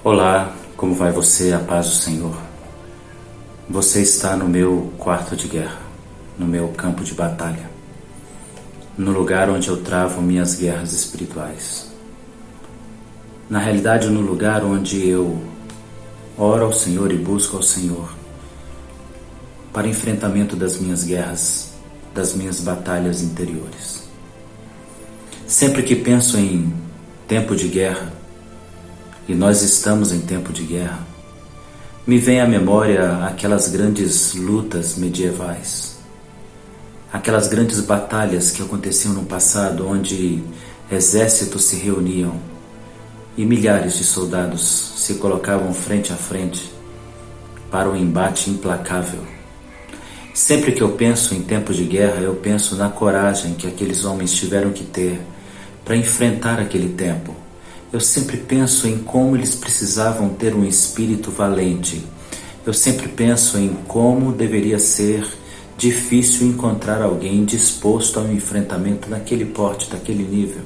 Olá, como vai você? A paz do Senhor. Você está no meu quarto de guerra, no meu campo de batalha, no lugar onde eu travo minhas guerras espirituais. Na realidade, no lugar onde eu oro ao Senhor e busco ao Senhor para enfrentamento das minhas guerras, das minhas batalhas interiores. Sempre que penso em tempo de guerra, e nós estamos em tempo de guerra, me vem à memória aquelas grandes lutas medievais, aquelas grandes batalhas que aconteciam no passado, onde exércitos se reuniam e milhares de soldados se colocavam frente a frente para um embate implacável. Sempre que eu penso em tempo de guerra, eu penso na coragem que aqueles homens tiveram que ter para enfrentar aquele tempo. Eu sempre penso em como eles precisavam ter um espírito valente. Eu sempre penso em como deveria ser difícil encontrar alguém disposto ao enfrentamento daquele porte, daquele nível.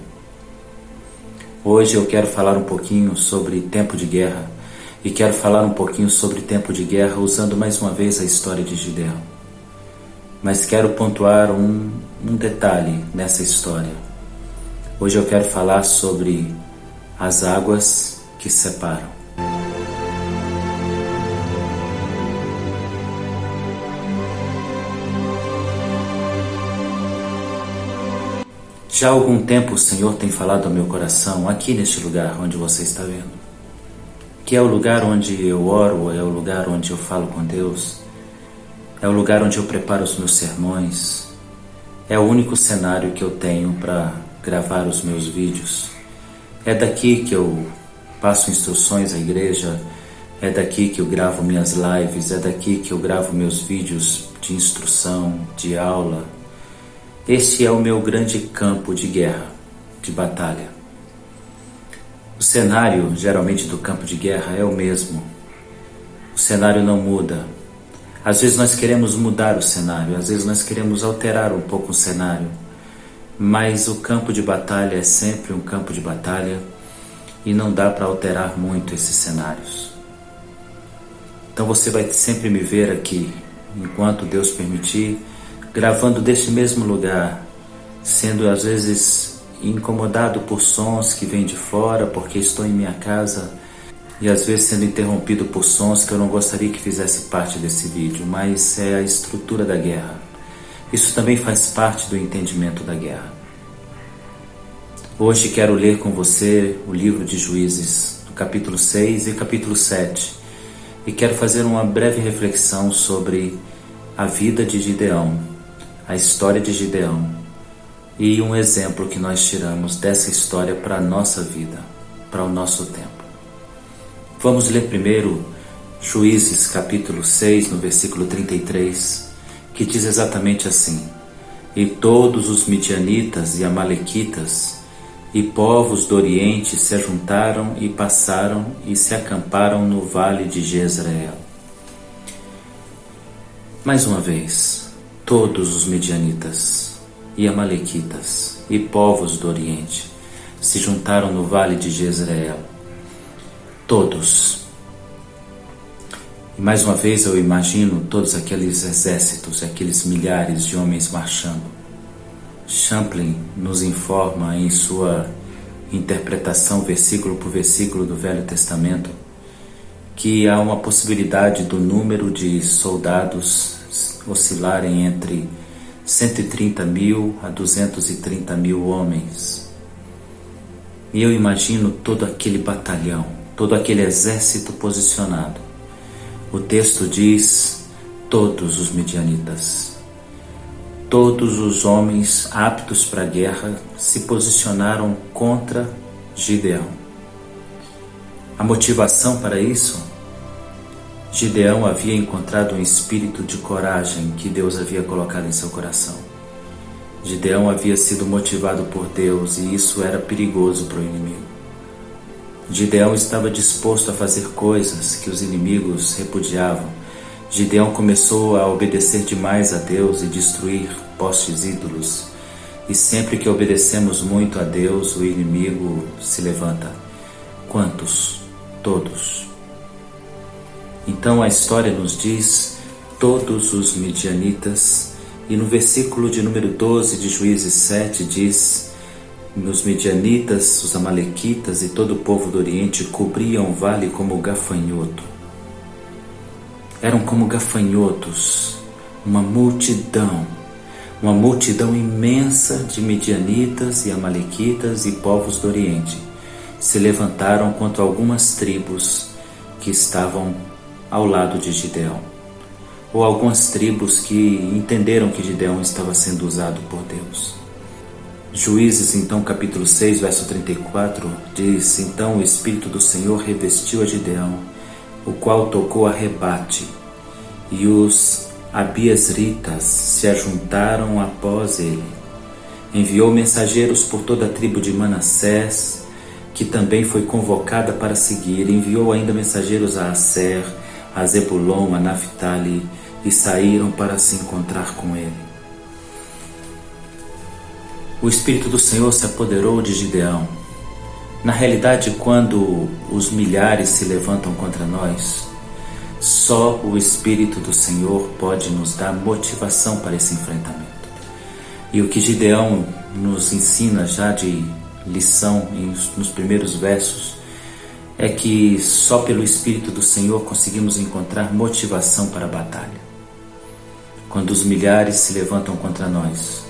Hoje eu quero falar um pouquinho sobre tempo de guerra e quero falar um pouquinho sobre tempo de guerra usando mais uma vez a história de Gideão. Mas quero pontuar um detalhe nessa história. Hoje eu quero falar sobre as águas que separam. Já há algum tempo o Senhor tem falado ao meu coração, aqui neste lugar onde você está vendo, que é o lugar onde eu oro, é o lugar onde eu falo com Deus, é o lugar onde eu preparo os meus sermões, é o único cenário que eu tenho para gravar os meus vídeos. É daqui que eu passo instruções à igreja, é daqui que eu gravo minhas lives, é daqui que eu gravo meus vídeos de instrução, de aula. Este é o meu grande campo de guerra, de batalha. O cenário, geralmente, do campo de guerra é o mesmo. O cenário não muda. Às vezes nós queremos mudar o cenário, às vezes nós queremos alterar um pouco o cenário. Mas o campo de batalha é sempre um campo de batalha e não dá para alterar muito esses cenários. Então você vai sempre me ver aqui, enquanto Deus permitir, gravando deste mesmo lugar, sendo às vezes incomodado por sons que vêm de fora, porque estou em minha casa, e às vezes sendo interrompido por sons que eu não gostaria que fizesse parte desse vídeo, mas é a estrutura da guerra. Isso também faz parte do entendimento da guerra. Hoje quero ler com você o livro de Juízes, no capítulo 6 e capítulo 7, e quero fazer uma breve reflexão sobre a vida de Gideão, a história de Gideão, e um exemplo que nós tiramos dessa história para a nossa vida, para o nosso tempo. Vamos ler primeiro Juízes capítulo 6, no versículo 33, que diz exatamente assim: E todos os midianitas e amalequitas e povos do Oriente se ajuntaram e passaram e se acamparam no vale de Jezreel. Mais uma vez, todos os midianitas e amalequitas e povos do Oriente se juntaram no vale de Jezreel. Todos. E mais uma vez eu imagino todos aqueles exércitos, aqueles milhares de homens marchando. Champlin nos informa em sua interpretação versículo por versículo do Velho Testamento que há uma possibilidade do número de soldados oscilarem entre 130 mil a 230 mil homens. E eu imagino todo aquele batalhão, todo aquele exército posicionado. O texto diz: todos os midianitas, todos os homens aptos para a guerra se posicionaram contra Gideão. A motivação para isso? Gideão havia encontrado um espírito de coragem que Deus havia colocado em seu coração. Gideão havia sido motivado por Deus e isso era perigoso para o inimigo. Gideão estava disposto a fazer coisas que os inimigos repudiavam. Gideão começou a obedecer demais a Deus e destruir postes ídolos. E sempre que obedecemos muito a Deus, o inimigo se levanta. Quantos? todos. Então a história nos diz todos os midianitas, e no versículo de número 12 de Juízes 7 diz: os midianitas, os amalequitas e todo o povo do Oriente cobriam o vale como gafanhoto. Eram como gafanhotos, uma multidão imensa de midianitas e amalequitas e povos do Oriente se levantaram contra algumas tribos que estavam ao lado de Gideão, ou algumas tribos que entenderam que Gideão estava sendo usado por Deus. Juízes, então, capítulo 6, verso 34, diz: então o Espírito do Senhor revestiu a Gideão, o qual tocou a rebate, e os abiesritas se ajuntaram após ele. Enviou mensageiros por toda a tribo de Manassés, que também foi convocada para seguir. Enviou ainda mensageiros a Asser, a Zebulon, a Naphtali, e saíram para se encontrar com ele. O Espírito do Senhor se apoderou de Gideão. Na realidade, quando os milhares se levantam contra nós, só o Espírito do Senhor pode nos dar motivação para esse enfrentamento. E o que Gideão nos ensina já de lição nos primeiros versos é que só pelo Espírito do Senhor conseguimos encontrar motivação para a batalha. Quando os milhares se levantam contra nós,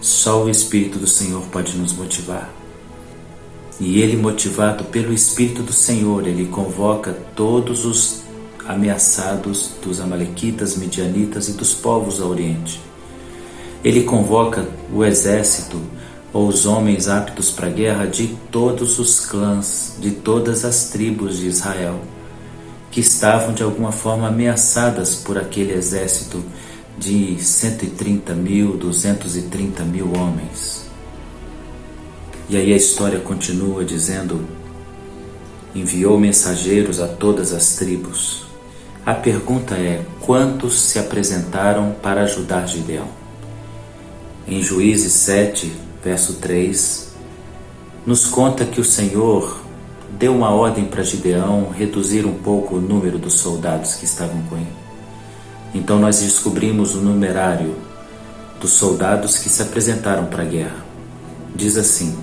só o Espírito do Senhor pode nos motivar. E ele, motivado pelo Espírito do Senhor, ele convoca todos os ameaçados dos amalequitas, midianitas e dos povos ao Oriente. Ele convoca o exército ou os homens aptos para a guerra de todos os clãs, de todas as tribos de Israel, que estavam de alguma forma ameaçadas por aquele exército de 130.000, 230.000 homens. E aí a história continua dizendo: enviou mensageiros a todas as tribos. A pergunta é: quantos se apresentaram para ajudar Gideão? Em Juízes 7, verso 3, nos conta que o Senhor deu uma ordem para Gideão reduzir um pouco o número dos soldados que estavam com ele. Então nós descobrimos o numerário dos soldados que se apresentaram para a guerra. Diz assim,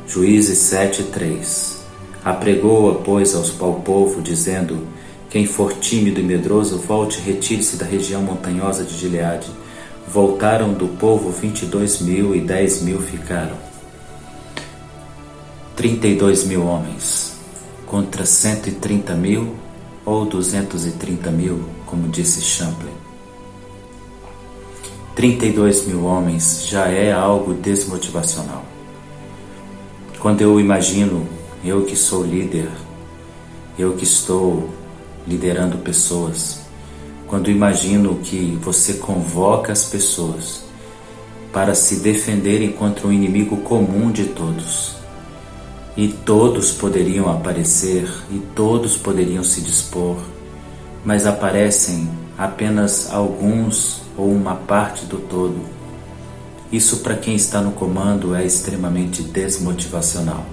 Juízes 7:3: apregou-a, pois, ao povo, dizendo: quem for tímido e medroso, volte e retire-se da região montanhosa de Gileade. Voltaram do povo 22.000 e 10.000 ficaram. 32.000 homens contra 130.000 ou 230.000, como disse Champlain. 32.000 homens já é algo desmotivacional. Quando eu imagino, eu que sou líder, eu que estou liderando pessoas, quando imagino que você convoca as pessoas para se defenderem contra um inimigo comum de todos, e todos poderiam aparecer e todos poderiam se dispor, mas aparecem apenas alguns ou uma parte do todo. Isso, para quem está no comando, é extremamente desmotivacional.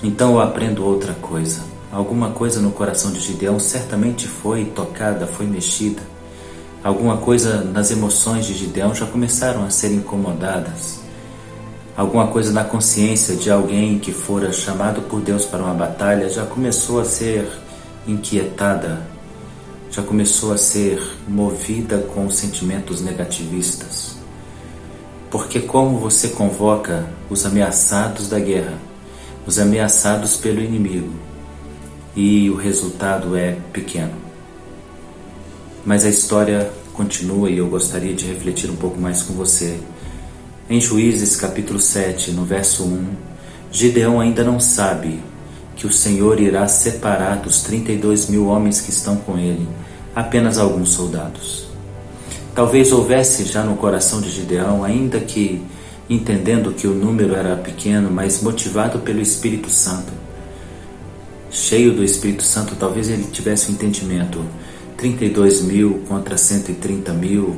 Então eu aprendo outra coisa. Alguma coisa no coração de Gideão certamente foi tocada, foi mexida. Alguma coisa nas emoções de Gideão já começaram a ser incomodadas. Alguma coisa na consciência de alguém que fora chamado por Deus para uma batalha já começou a ser inquietada, já começou a ser movida com sentimentos negativistas. Porque como você convoca os ameaçados da guerra, os ameaçados pelo inimigo, e o resultado é pequeno. Mas a história continua e eu gostaria de refletir um pouco mais com você. Em Juízes capítulo 7, no verso 1, Gideão ainda não sabe que o Senhor irá separar dos 32.000 homens que estão com ele apenas alguns soldados. Talvez houvesse já no coração de Gideão, ainda que entendendo que o número era pequeno, mas motivado pelo Espírito Santo, cheio do Espírito Santo, talvez ele tivesse um entendimento: 32.000 contra 130.000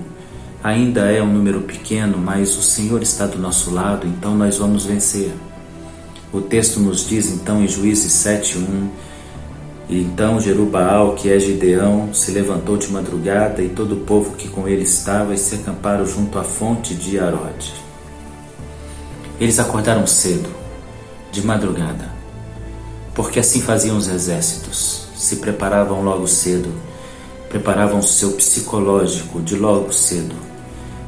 ainda é um número pequeno, mas o Senhor está do nosso lado, então nós vamos vencer. O texto nos diz então em Juízes 7:1: E então Jerubbaal, que é Gideão, se levantou de madrugada, e todo o povo que com ele estava, e se acamparam junto à fonte de Arode. Eles acordaram cedo, de madrugada, porque assim faziam os exércitos. Se preparavam logo cedo, preparavam seu psicológico de logo cedo,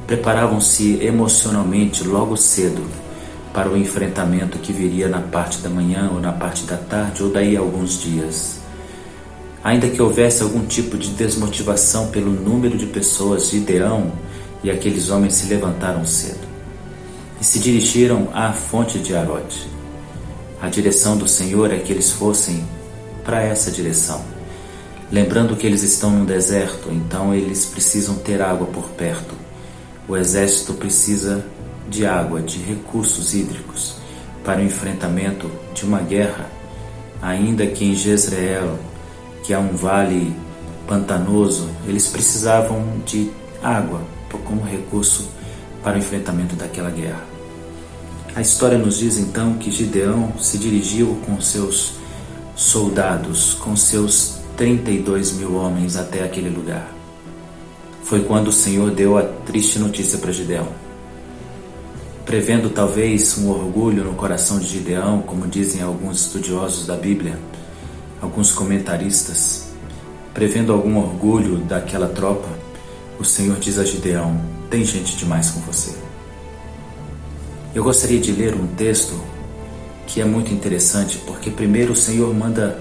preparavam-se emocionalmente logo cedo para o enfrentamento que viria na parte da manhã ou na parte da tarde ou daí a alguns dias. Ainda que houvesse algum tipo de desmotivação pelo número de pessoas, Gideão e aqueles homens se levantaram cedo e se dirigiram à fonte de Arode. A direção do Senhor é que eles fossem para essa direção, lembrando que eles estão no deserto, então eles precisam ter água por perto. O exército precisa de água, de recursos hídricos para o enfrentamento de uma guerra, ainda que em Jezreel, que é um vale pantanoso, eles precisavam de água como recurso para o enfrentamento daquela guerra. A história nos diz então que Gideão se dirigiu com seus soldados, com seus 32 mil homens até aquele lugar. Foi quando o Senhor deu a triste notícia para Gideão. Prevendo talvez um orgulho no coração de Gideão, como dizem alguns estudiosos da Bíblia, alguns comentaristas, prevendo algum orgulho daquela tropa, o Senhor diz a Gideão: tem gente demais com você. Eu gostaria de ler um texto que é muito interessante, porque primeiro o Senhor manda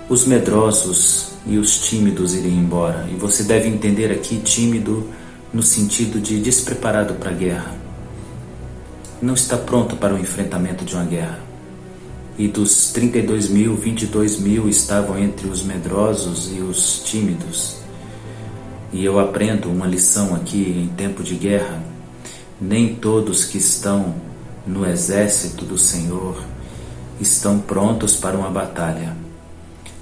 os medrosos e os tímidos irem embora, e você deve entender aqui tímido no sentido de despreparado para a guerra. Não está pronto para o enfrentamento de uma guerra. E dos 32 mil, 22 mil estavam entre os medrosos e os tímidos. E eu aprendo uma lição aqui em tempo de guerra: nem todos que estão no exército do Senhor estão prontos para uma batalha.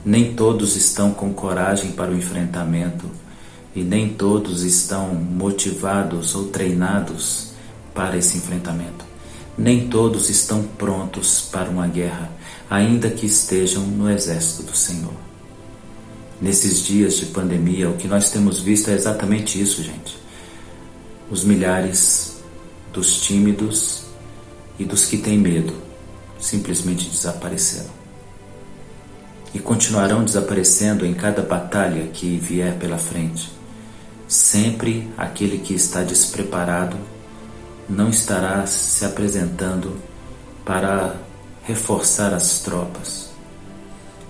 Nem todos estão com coragem para o enfrentamento, e nem todos estão motivados ou treinados para esse enfrentamento. Nem todos estão prontos para uma guerra, ainda que estejam no exército do Senhor. Nesses dias de pandemia, o que nós temos visto é exatamente isso, gente. Os milhares dos tímidos e dos que têm medo simplesmente desapareceram. E continuarão desaparecendo em cada batalha que vier pela frente. Sempre aquele que está despreparado não estará se apresentando para reforçar as tropas.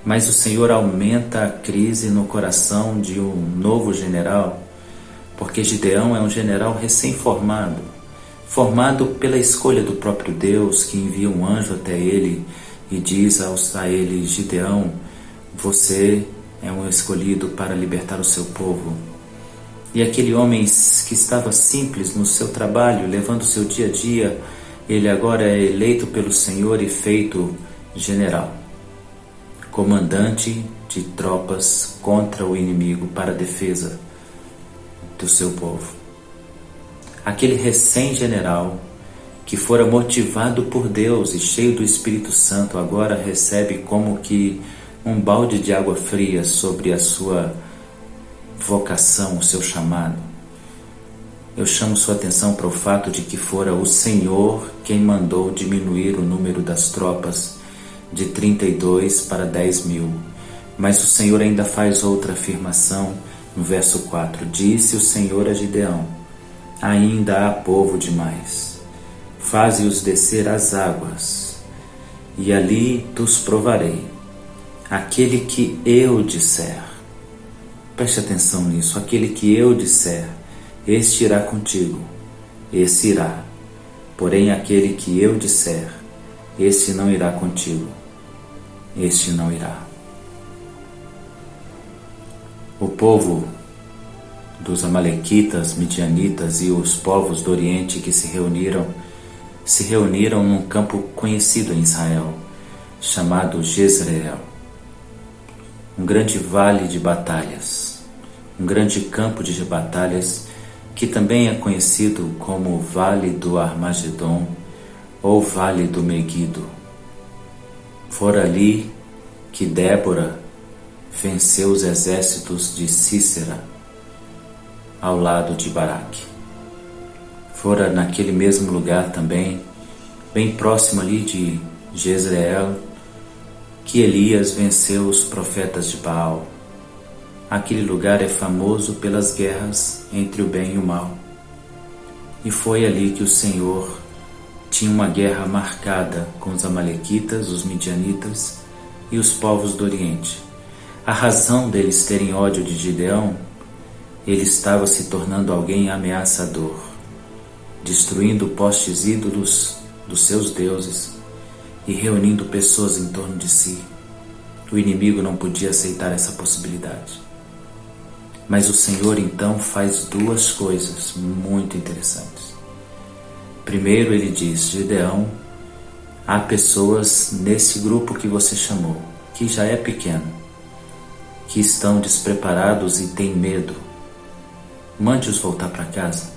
Mas o Senhor aumenta a crise no coração de um novo general, porque Gideão é um general recém-formado, formado pela escolha do próprio Deus, que envia um anjo até ele e diz a ele: Gideão, você é um escolhido para libertar o seu povo. E aquele homem que estava simples no seu trabalho, levando o seu dia a dia, ele agora é eleito pelo Senhor e feito general, comandante de tropas contra o inimigo para a defesa do seu povo. Aquele recém-general que fora motivado por Deus e cheio do Espírito Santo, agora recebe como que um balde de água fria sobre a sua vocação, o seu chamado. Eu chamo sua atenção para o fato de que fora o Senhor quem mandou diminuir o número das tropas de 32 para 10 mil. Mas o Senhor ainda faz outra afirmação no verso 4. Disse o Senhor a Gideão: ainda há povo demais. Faze-os descer às águas, e ali os provarei. Aquele que eu disser, preste atenção nisso, aquele que eu disser, este irá contigo, esse irá. Porém, aquele que eu disser, este não irá contigo, este não irá. O povo dos amalequitas, midianitas e os povos do Oriente que se reuniram num campo conhecido em Israel, chamado Jezreel. Um grande vale de batalhas, um grande campo de batalhas que também é conhecido como Vale do Armagedon ou Vale do Meguido. Fora ali que Débora venceu os exércitos de Sísera ao lado de Baraque. Fora naquele mesmo lugar também, bem próximo ali de Jezreel, que Elias venceu os profetas de Baal. Aquele lugar é famoso pelas guerras entre o bem e o mal. E foi ali que o Senhor tinha uma guerra marcada com os amalequitas, os midianitas e os povos do Oriente. A razão deles terem ódio de Gideão, ele estava se tornando alguém ameaçador, destruindo postes ídolos dos seus deuses e reunindo pessoas em torno de si. O inimigo não podia aceitar essa possibilidade. Mas o Senhor então faz duas coisas muito interessantes. Primeiro ele diz: Gideão, há pessoas nesse grupo que você chamou, que já é pequeno, que estão despreparados e têm medo. Mande-os voltar para casa,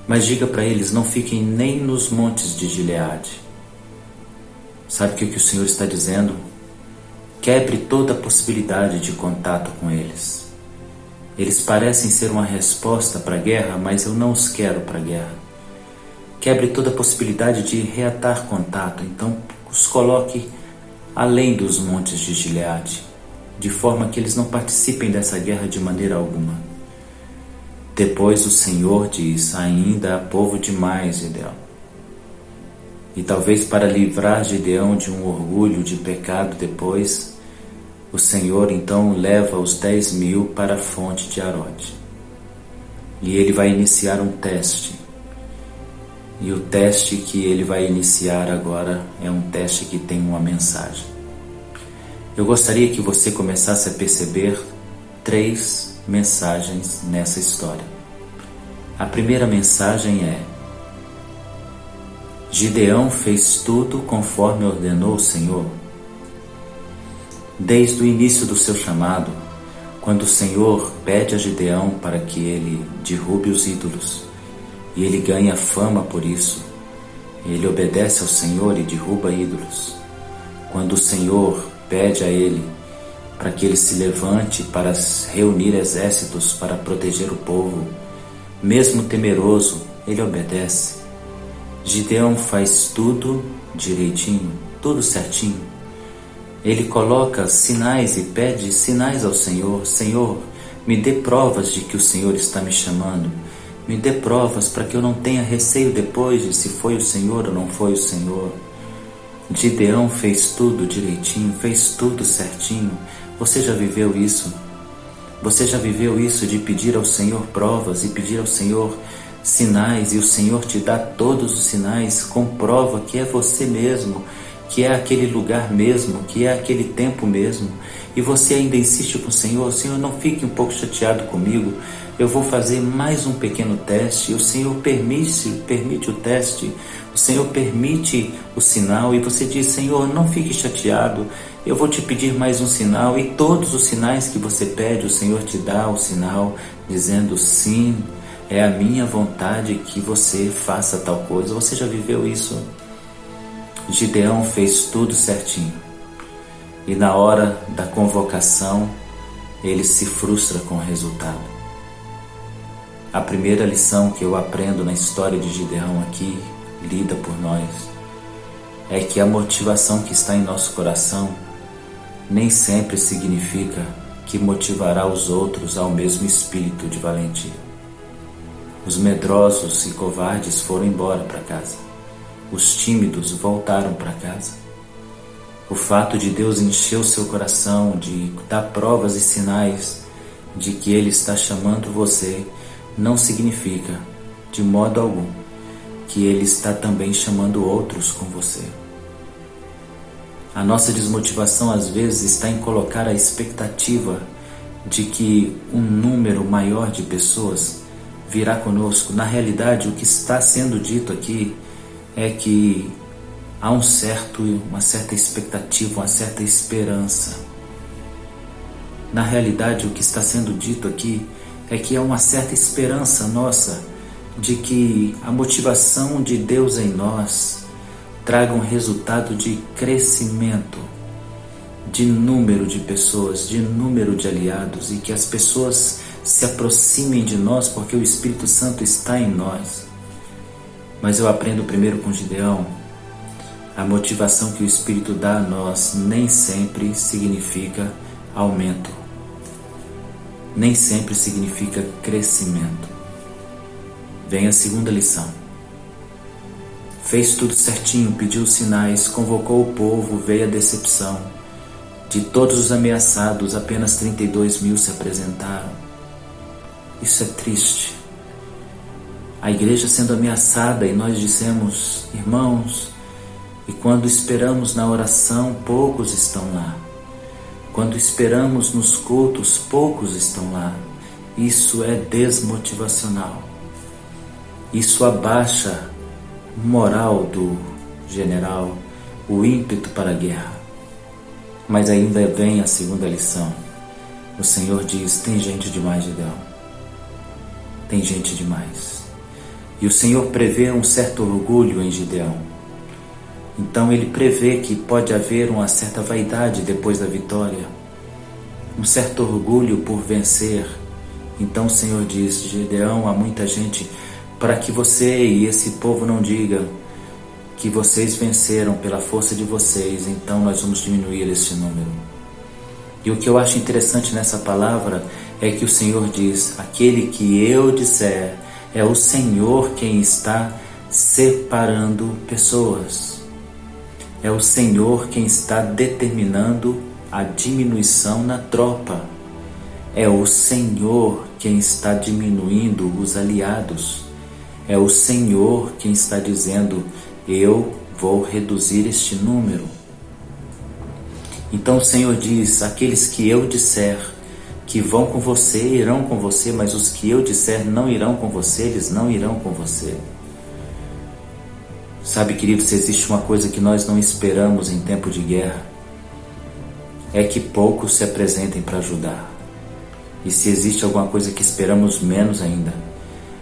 mas diga para eles, não fiquem nem nos montes de Gileade. Sabe o que o Senhor está dizendo? Quebre toda a possibilidade de contato com eles. Eles parecem ser uma resposta para a guerra, mas eu não os quero para a guerra. Quebre toda a possibilidade de reatar contato, então os coloque além dos montes de Gileade, de forma que eles não participem dessa guerra de maneira alguma. Depois o Senhor diz: ainda há povo demais, Gideão. E talvez para livrar Gideão de um orgulho de pecado depois, o Senhor então leva os 10.000 para a fonte de Harod. E ele vai iniciar um teste. E o teste que ele vai iniciar agora é um teste que tem uma mensagem. Eu gostaria que você começasse a perceber 3 mensagens nessa história. A primeira mensagem é: Gideão fez tudo conforme ordenou o Senhor. Desde o início do seu chamado, quando o Senhor pede a Gideão para que ele derrube os ídolos, e ele ganha fama por isso, ele obedece ao Senhor e derruba ídolos. Quando o Senhor pede a ele para que ele se levante para reunir exércitos para proteger o povo, mesmo temeroso, ele obedece. Gideão faz tudo direitinho, tudo certinho. Ele coloca sinais e pede sinais ao Senhor. Senhor, me dê provas de que o Senhor está me chamando. Me dê provas para que eu não tenha receio depois de se foi o Senhor ou não foi o Senhor. Gideão fez tudo direitinho, fez tudo certinho. Você já viveu isso? Você já viveu isso de pedir ao Senhor provas e pedir ao Senhor sinais, e o Senhor te dá todos os sinais, comprova que é você mesmo, que é aquele lugar mesmo, que é aquele tempo mesmo, e você ainda insiste com o Senhor: Senhor, não fique um pouco chateado comigo, eu vou fazer mais um pequeno teste. E o Senhor permite o teste, o Senhor permite o sinal, e você diz: Senhor, não fique chateado, eu vou te pedir mais um sinal. E todos os sinais que você pede, o Senhor te dá o sinal, dizendo: sim, é a minha vontade que você faça tal coisa. Você já viveu isso? Gideão fez tudo certinho, e na hora da convocação ele se frustra com o resultado. A primeira lição que eu aprendo na história de Gideão aqui, lida por nós, é que a motivação que está em nosso coração nem sempre significa que motivará os outros ao mesmo espírito de valentia. Os medrosos e covardes foram embora para casa. Os tímidos voltaram para casa. O fato de Deus encher o seu coração, de dar provas e sinais de que Ele está chamando você, não significa, de modo algum, que Ele está também chamando outros com você. A nossa desmotivação às vezes está em colocar a expectativa de que um número maior de pessoas virá conosco. Na realidade, o que está sendo dito aqui é que há uma certa expectativa, uma certa esperança. Na realidade, o que está sendo dito aqui é que há uma certa esperança nossa de que a motivação de Deus em nós traga um resultado de crescimento de número de pessoas, de número de aliados, e que as pessoas se aproximem de nós porque o Espírito Santo está em nós. Mas eu aprendo primeiro com Gideão, a motivação que o Espírito dá a nós nem sempre significa aumento, nem sempre significa crescimento. Vem a segunda lição. Fez tudo certinho, pediu sinais, convocou o povo, veio a decepção. De todos os ameaçados, apenas 32.000 se apresentaram. Isso é triste. A igreja sendo ameaçada e nós dissemos, irmãos, e quando esperamos na oração, poucos estão lá. Quando esperamos nos cultos, poucos estão lá. Isso é desmotivacional. Isso abaixa o moral do general, o ímpeto para a guerra. Mas ainda vem a segunda lição. O Senhor diz, tem gente demais, Gideão. Tem gente demais. E o Senhor prevê um certo orgulho em Gideão. Então ele prevê que pode haver uma certa vaidade depois da vitória, um certo orgulho por vencer. Então o Senhor diz, Gideão, há muita gente, para que você e esse povo não digam que vocês venceram pela força de vocês, então nós vamos diminuir esse número. E o que eu acho interessante nessa palavra é que o Senhor diz, aquele que eu disser, é o Senhor quem está separando pessoas. É o Senhor quem está determinando a diminuição na tropa. É o Senhor quem está diminuindo os aliados. É o Senhor quem está dizendo, eu vou reduzir este número. Então o Senhor diz, aqueles que eu disser que vão com você, irão com você, mas os que eu disser não irão com você, eles não irão com você. Sabe, querido, se existe uma coisa que nós não esperamos em tempo de guerra, é que poucos se apresentem para ajudar. E se existe alguma coisa que esperamos menos ainda,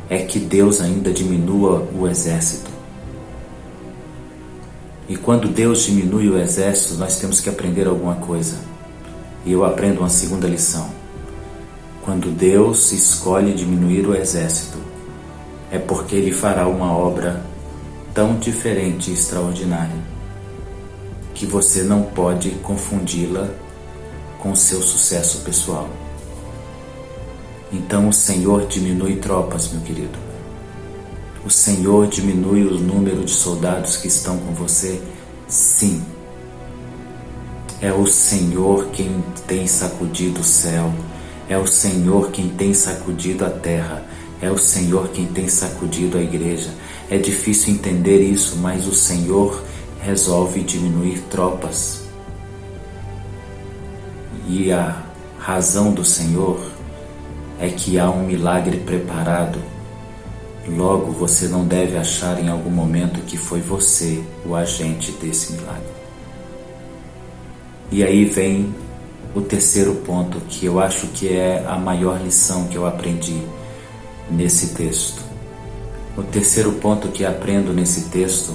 é que Deus ainda diminua o exército. E quando Deus diminui o exército, nós temos que aprender alguma coisa. E eu aprendo uma segunda lição. Quando Deus escolhe diminuir o exército, é porque Ele fará uma obra tão diferente e extraordinária, que você não pode confundi-la com o seu sucesso pessoal. Então o Senhor diminui tropas, meu querido. O Senhor diminui o número de soldados que estão com você? Sim. É o Senhor quem tem sacudido o céu. É o Senhor quem tem sacudido a terra. É o Senhor quem tem sacudido a igreja. É difícil entender isso, mas o Senhor resolve diminuir tropas. E a razão do Senhor é que há um milagre preparado. Logo, você não deve achar em algum momento que foi você o agente desse milagre. E aí vem o terceiro ponto, que eu acho que é a maior lição que eu aprendi nesse texto. O terceiro ponto que aprendo nesse texto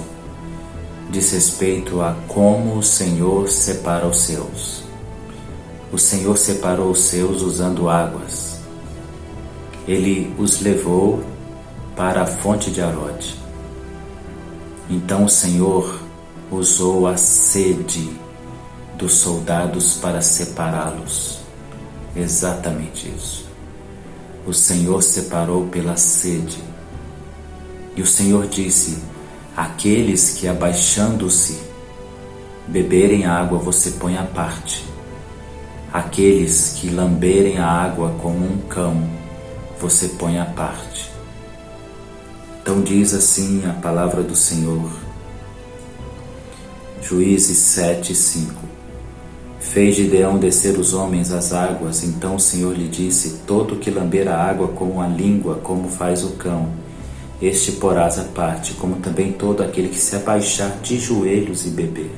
diz respeito a como o Senhor separa os seus. O Senhor separou os seus usando águas. Ele os levou para a fonte de Arode. Então o Senhor usou a sede dos soldados para separá-los. Exatamente isso. O Senhor separou pela sede. E o Senhor disse, aqueles que abaixando-se beberem água você põe à parte. Aqueles que lamberem a água como um cão você põe à parte. Então diz assim a palavra do Senhor. Juízes 7:5. Fez Gideão descer os homens às águas, então o Senhor lhe disse, todo que lamber a água com a língua, como faz o cão, este porás à parte, como também todo aquele que se abaixar de joelhos e beber.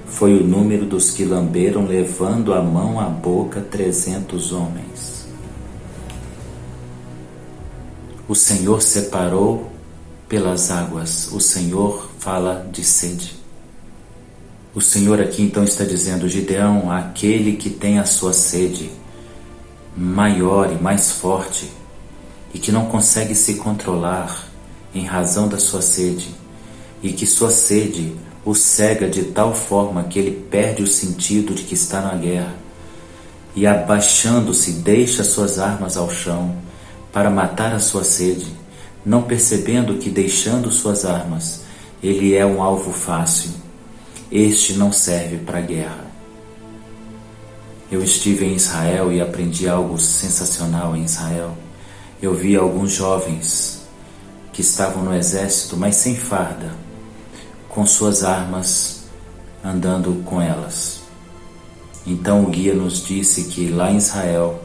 Foi o número dos que lamberam, levando a mão à boca 300 homens. O Senhor separou pelas águas. O Senhor fala de sede. O Senhor aqui então está dizendo: Gideão, aquele que tem a sua sede maior e mais forte e que não consegue se controlar em razão da sua sede, e que sua sede o cega de tal forma que ele perde o sentido de que está na guerra, e abaixando-se deixa suas armas ao chão para matar a sua sede, não percebendo que deixando suas armas ele é um alvo fácil. Este não serve para a guerra. Eu estive em Israel e aprendi algo sensacional em Israel. Eu vi alguns jovens que estavam no exército, mas sem farda, com suas armas, andando com elas. Então o guia nos disse que lá em Israel,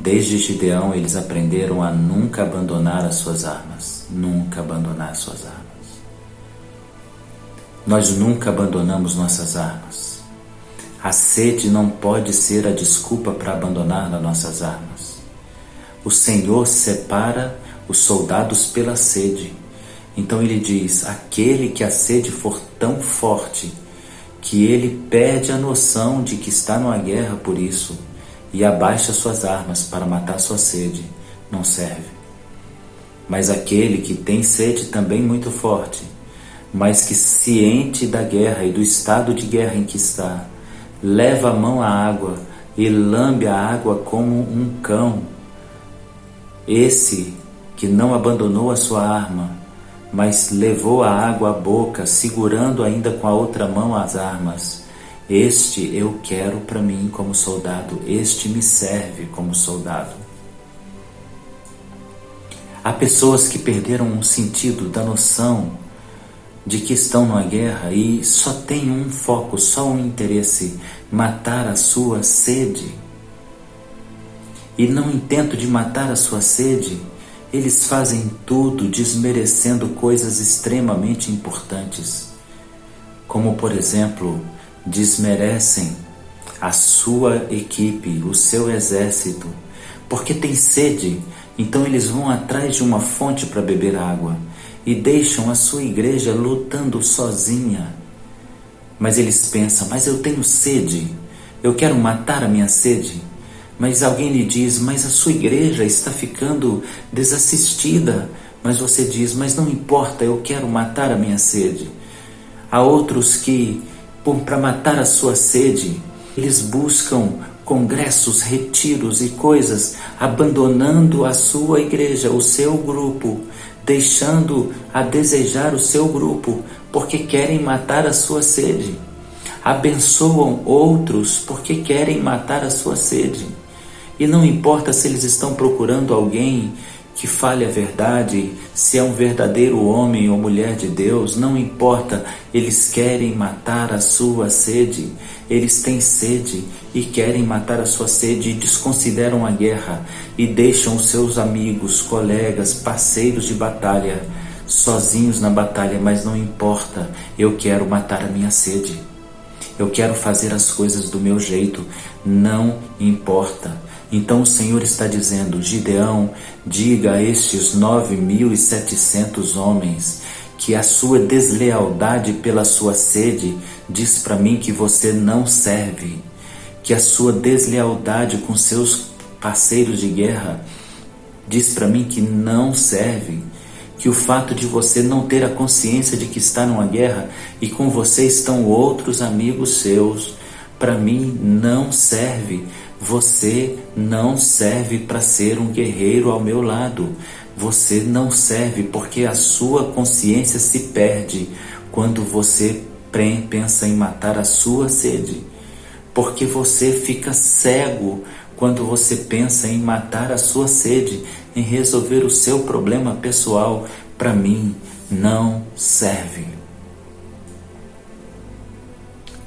desde Gideão, eles aprenderam a nunca abandonar as suas armas. Nunca abandonar as suas armas. Nós nunca abandonamos nossas armas. A sede não pode ser a desculpa para abandonar as nossas armas. O Senhor separa os soldados pela sede. Então ele diz: aquele que a sede for tão forte que ele perde a noção de que está numa guerra por isso e abaixa suas armas para matar sua sede, não serve. Mas aquele que tem sede também muito forte, mas que ciente da guerra e do estado de guerra em que está, leva a mão à água e lambe a água como um cão. Esse que não abandonou a sua arma, mas levou a água à boca, segurando ainda com a outra mão as armas, este eu quero para mim como soldado, este me serve como soldado. Há pessoas que perderam o sentido da noção de que estão numa guerra e só tem um foco, só um interesse: matar a sua sede. E no intento de matar a sua sede, eles fazem tudo desmerecendo coisas extremamente importantes, como por exemplo, desmerecem a sua equipe, o seu exército, porque tem sede. Então eles vão atrás de uma fonte para beber água e deixam a sua igreja lutando sozinha. Mas eles pensam: mas eu tenho sede, eu quero matar a minha sede. Mas alguém lhe diz: mas a sua igreja está ficando desassistida. Mas você diz: mas não importa, eu quero matar a minha sede. Há outros que, para matar a sua sede, eles buscam congressos, retiros e coisas, abandonando a sua igreja, o seu grupo, deixando a desejar o seu grupo, porque querem matar a sua sede. Abençoam outros porque querem matar a sua sede. E não importa se eles estão procurando alguém que fale a verdade, se é um verdadeiro homem ou mulher de Deus, não importa, eles querem matar a sua sede. Eles têm sede e querem matar a sua sede e desconsideram a guerra e deixam os seus amigos, colegas, parceiros de batalha sozinhos na batalha. Mas não importa, eu quero matar a minha sede. Eu quero fazer as coisas do meu jeito, não importa. Então o Senhor está dizendo: Gideão, diga a estes 9.700 homens que a sua deslealdade pela sua sede diz para mim que você não serve, que a sua deslealdade com seus parceiros de guerra diz para mim que não serve, que o fato de você não ter a consciência de que está numa guerra e com você estão outros amigos seus, para mim não serve. Você não serve para ser um guerreiro ao meu lado. Você não serve porque a sua consciência se perde quando você pensa em matar a sua sede. Porque você fica cego quando você pensa em matar a sua sede, em resolver o seu problema pessoal. Para mim não serve.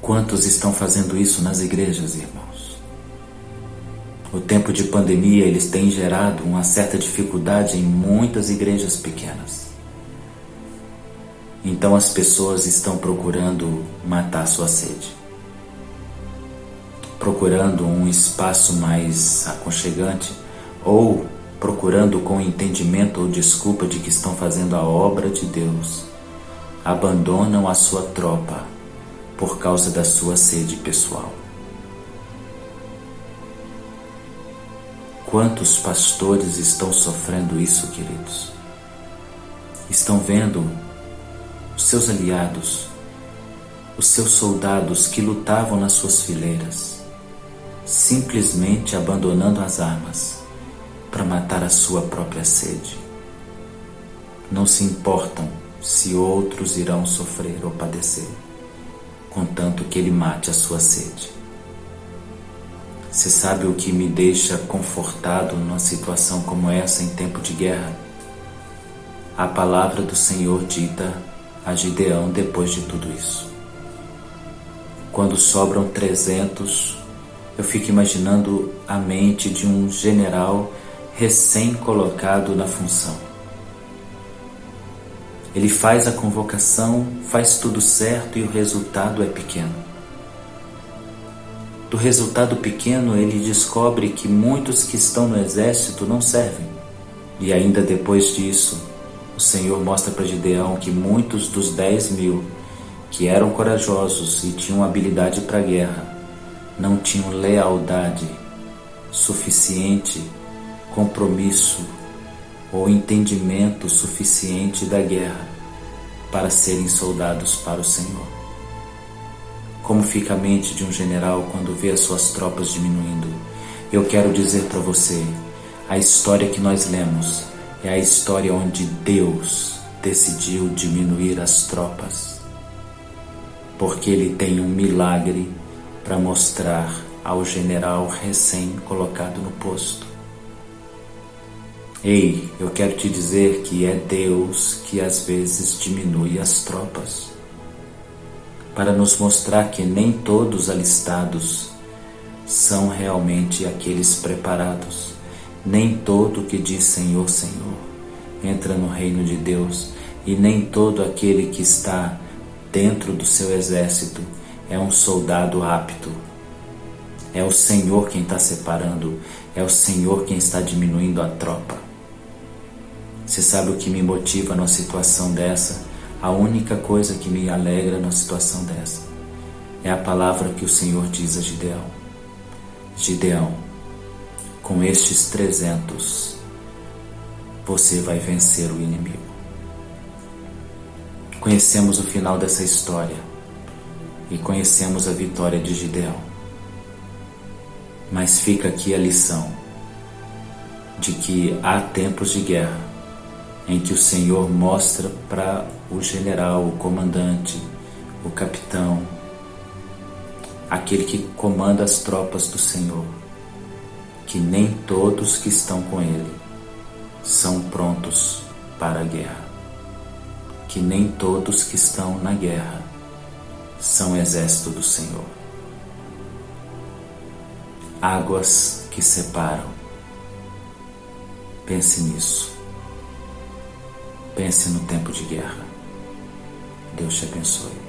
Quantos estão fazendo isso nas igrejas, irmãos? O tempo de pandemia, eles têm gerado uma certa dificuldade em muitas igrejas pequenas. Então as pessoas estão procurando matar sua sede, procurando um espaço mais aconchegante, ou procurando com entendimento ou desculpa de que estão fazendo a obra de Deus, abandonam a sua tropa por causa da sua sede pessoal. Quantos pastores estão sofrendo isso, queridos? Estão vendo os seus aliados, os seus soldados que lutavam nas suas fileiras, simplesmente abandonando as armas para matar a sua própria sede. Não se importam se outros irão sofrer ou padecer, contanto que ele mate a sua sede. Você sabe o que me deixa confortado numa situação como essa em tempo de guerra? A palavra do Senhor dita a Gideão depois de tudo isso. Quando sobram 300, eu fico imaginando a mente de um general recém-colocado na função. Ele faz a convocação, faz tudo certo e o resultado é pequeno. Do resultado pequeno, ele descobre que muitos que estão no exército não servem. E ainda depois disso, o Senhor mostra para Gideão que muitos dos 10.000 que eram corajosos e tinham habilidade para a guerra, não tinham lealdade suficiente, compromisso ou entendimento suficiente da guerra para serem soldados para o Senhor. Como fica a mente de um general quando vê as suas tropas diminuindo? Eu quero dizer para você, a história que nós lemos é a história onde Deus decidiu diminuir as tropas, porque Ele tem um milagre para mostrar ao general recém-colocado no posto. Ei, eu quero te dizer que é Deus que às vezes diminui as tropas, para nos mostrar que nem todos alistados são realmente aqueles preparados. Nem todo que diz Senhor, Senhor entra no reino de Deus, e nem todo aquele que está dentro do seu exército é um soldado apto. É o Senhor quem está separando, é o Senhor quem está diminuindo a tropa. Você sabe o que me motiva numa situação dessa? A única coisa que me alegra numa situação dessa é a palavra que o Senhor diz a Gideão. Gideão, com estes 300, você vai vencer o inimigo. Conhecemos o final dessa história e conhecemos a vitória de Gideão. Mas fica aqui a lição de que há tempos de guerra em que o Senhor mostra para o general, o comandante, o capitão, aquele que comanda as tropas do Senhor, que nem todos que estão com ele são prontos para a guerra, que nem todos que estão na guerra são exército do Senhor. Águas que separam. Pense nisso. Pense no tempo de guerra. Deus te abençoe.